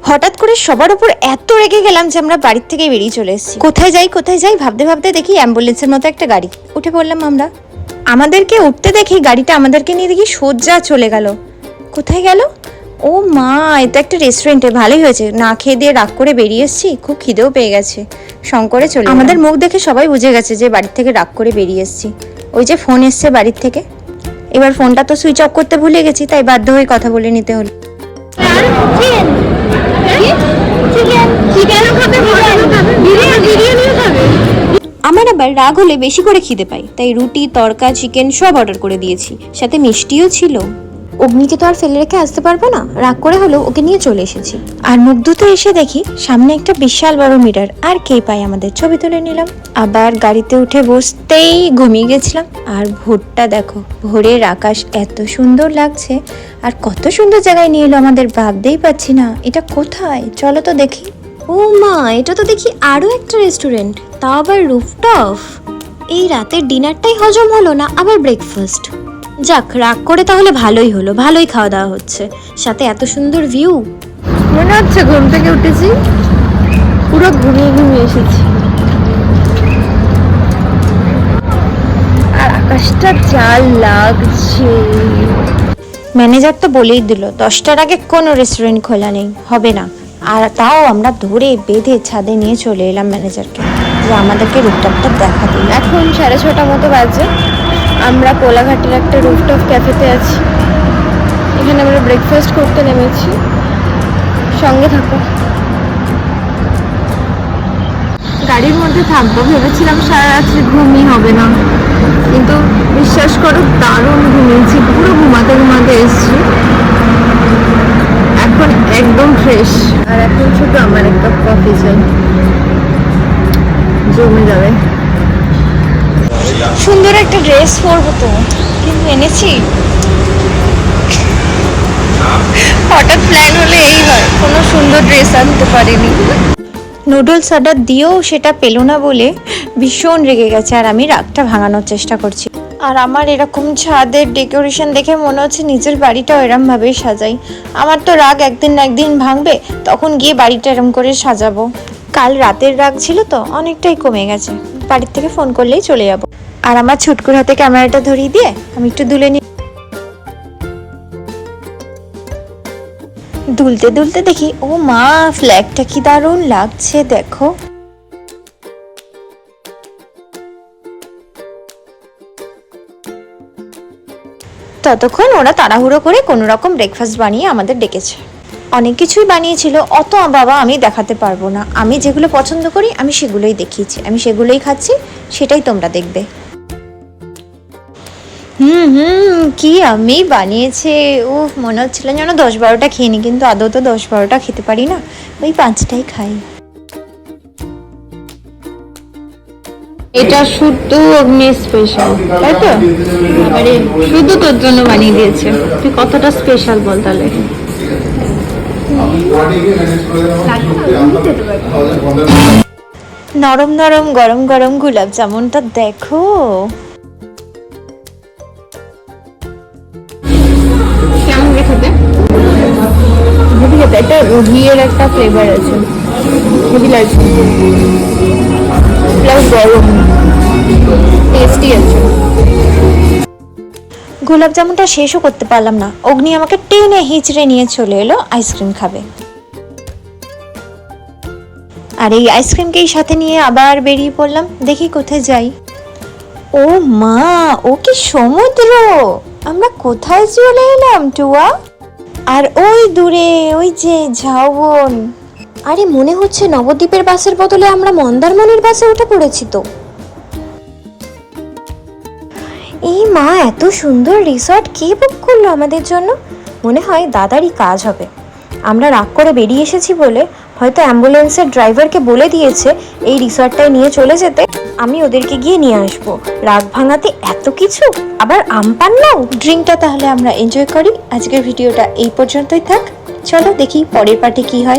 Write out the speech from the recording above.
হঠাৎ করে সবার উপর এত রেগে গেলাম যে আমরা বাড়ির থেকে বেরিয়ে চলে এসেছি। কোথায় যাই ভাবতে ভাবতে দেখি অ্যাম্বুলেন্সের মতো একটা গাড়ি, উঠে পড়লাম আমরা। আমাদেরকে উঠতে দেখি গাড়িটা আমাদেরকে নিয়ে দেখি সোজা চলে গেল। কোথায় গেল? ও মা, এটা একটা রেস্টুরেন্টে। ভালোই হয়েছে, না খেয়ে দিয়ে রাগ করে বেরিয়ে এসেছি, খুব খিদেও পেয়ে গেছে। শঙ্করে চলে আমাদের মুখ দেখে সবাই বুঝে গেছে যে বাড়ির থেকে রাগ করে বেরিয়ে এসেছি। ওই যে ফোন এসছে বাড়ির থেকে, এবার ফোনটা তো সুইচ অফ করতে ভুলে গেছি, তাই বাধ্য হয়ে কথা বলে নিতে হলো। আমার আবার রাগ হলে বেশি করে খিদে পাই, তাই রুটি, তড়কা, চিকেন সব অর্ডার করে দিয়েছি, সাথে মিষ্টিও ছিল। অগ্নিকে তো আর ফেলে রেখে আসতে পারবো না, রাগ করে হলেও ওকে নিয়ে চলে এসেছি। আর মুখ ধুতে এসে দেখি সামনে একটা বিশাল বড় মিরর, আর কে পাই আমাদের ছবি তুলে নিলাম। আবার গাড়িতে উঠে বসতেই ঘুমিয়ে গেছিলাম। আর ভোরটা দেখো, ভোরের আকাশ এত সুন্দর লাগছে, আর কত সুন্দর জায়গায় নিয়ে এলো আমাদের, ভাবতেই পাচ্ছি না এটা কোথায়। চলো তো দেখি। ও মা, এটা তো দেখি আরো একটা রেস্টুরেন্ট, তাও আবার রুফটপ। এই রাতের ডিনারটাই হজম হলো না, আবার ব্রেকফাস্ট। যাক, রাগ করে তাহলে ভালোই হলো, ভালোই খাওয়া দাওয়া হচ্ছে, সাথে এত সুন্দর ভিউ। মনে হচ্ছে ঘুম থেকে উঠেছি, পুরো ঘুমিয়ে এসেছি। আর আকাশটা যা লাগছে। ম্যানেজার তো বলেই দিল 10টার আগে কোনো রেস্টুরেন্ট খোলা নেই, হবে না। আর তাও আমরা ধরে বেঁধে ছাদে নিয়ে চলে এলাম ম্যানেজারকে, যে আমাদেরকে রুফটপটা দেখা দিল। এখন 6:30 মতো বাজে। আমরা কোলাঘাটের একটা রুফটপ ক্যাফেতে আছি, এখানে আমরা ব্রেকফাস্ট করতে নেমেছি। সঙ্গে থাকো। গাড়ির মধ্যে থাকবো ভেবেছিলাম, সারা রাত্রি ঘুমই হবে না, কিন্তু বিশ্বাস করো দারুণ ঘুমিয়েছি, পুরো ঘুমাতে এসেছি। এখন একদম ফ্রেশ। আর এখন শুধু আমার এক কাপ কফি চাই, জমে যাবে। সুন্দর একটা ড্রেস পরবো তো, কিন্তু এনেছি। হঠাৎ প্ল্যান হলে এই হয়, কোনো সুন্দর ড্রেস আনতে পারিনি। নুডলস অর্ডার দিয়েও সেটা পেলো না বলে ভীষণ রেগে গেছে, আর আমি রাগটা ভাঙানোর চেষ্টা করছি। আর আমার এরকম ছাদের ডেকোরেশন দেখে মনে হচ্ছে নিজের বাড়িটাও এরম ভাবেই সাজাই। আমার তো রাগ একদিন না একদিন ভাঙবে, তখন গিয়ে বাড়িটা এরম করে সাজাবো। কাল রাতের রাগ ছিল তো অনেকটাই কমে গেছে, বাড়ির থেকে ফোন করলেই চলে যাবো। আর আমার ছুটকুর হাতে ক্যামেরাটা ধরিয়ে দিয়ে আমি একটু দুলে নিই। দুলতে দুলতে দেখি, ও মা, ফ্ল্যাগটা কি দারুণ লাগছে দেখো। ততক্ষণ ওরা তাড়াহুড়ো করে কোনো রকম ব্রেকফাস্ট বানিয়ে আমাদের ডেকেছে। অনেক কিছুই বানিয়েছিল, অত বাবা আমি দেখাতে পারবো না। আমি যেগুলো পছন্দ করি আমি সেগুলোই দেখিয়েছি, আমি সেগুলোই খাচ্ছি, সেটাই তোমরা দেখবে। কি আমি বানিয়েছে, মনে হচ্ছিল যেন 10-12টা খেয়ে নি, কিন্তু আদৌ তো 10-12টা খেতে পারি না, ওই 5টাই খাই। এটা শুধু অগ্নি স্পেশাল, তাই তো? মানে শুধু তোর জন্য বানিয়ে দিয়েছে। তুই কতটা স্পেশাল বল তাহলে। নরম নরম গরম গরম গোলাপ জামুনটা দেখো। কেমন খেতে? হেভি খেতে, একটা ঘিয়ের একটা ফ্লেভার আছে, হেভি লাগছে, প্লাস গরম, টেস্টি আছে। গোলাপ জামুনটা শেষও করতে পারলাম না, অগ্নি আমাকে টেনে হিচড়ে নিয়ে চলে এলো আইসক্রিম খাবে। আর এই আইসক্রিমকেই সাথে নিয়ে আবার বেরিয়ে পড়লাম, দেখি কোথায় যাই। ও মা, ও কি সমুদ্র! আমরা কোথায় চলে এলাম টুয়া? আর ওই দূরে ওই যে ঝাউবন। আরে মনে হচ্ছে নবদ্বীপের বাসের বদলে আমরা মন্দারমণির বাসে উঠে পড়েছি তো। এই মা, এত সুন্দর রিসর্ট কে বুক করলো আমাদের জন্য? মনে হয় দাদারই কাজ হবে। আমরা রাগ করে বেরিয়ে এসেছি বলে হয়তো অ্যাম্বুলেন্সের ড্রাইভারকে বলে দিয়েছে এই রিসর্টটায় নিয়ে চলে যেতে, আমি ওদেরকে গিয়ে নিয়ে আসবো। রাগ ভাঙাতে এত কিছু, আবার আমপান নাও। ড্রিঙ্কটা তাহলে আমরা এনজয় করি। আজকের ভিডিওটা এই পর্যন্তই থাক, চলো দেখি পরের পার্টে কি হয়।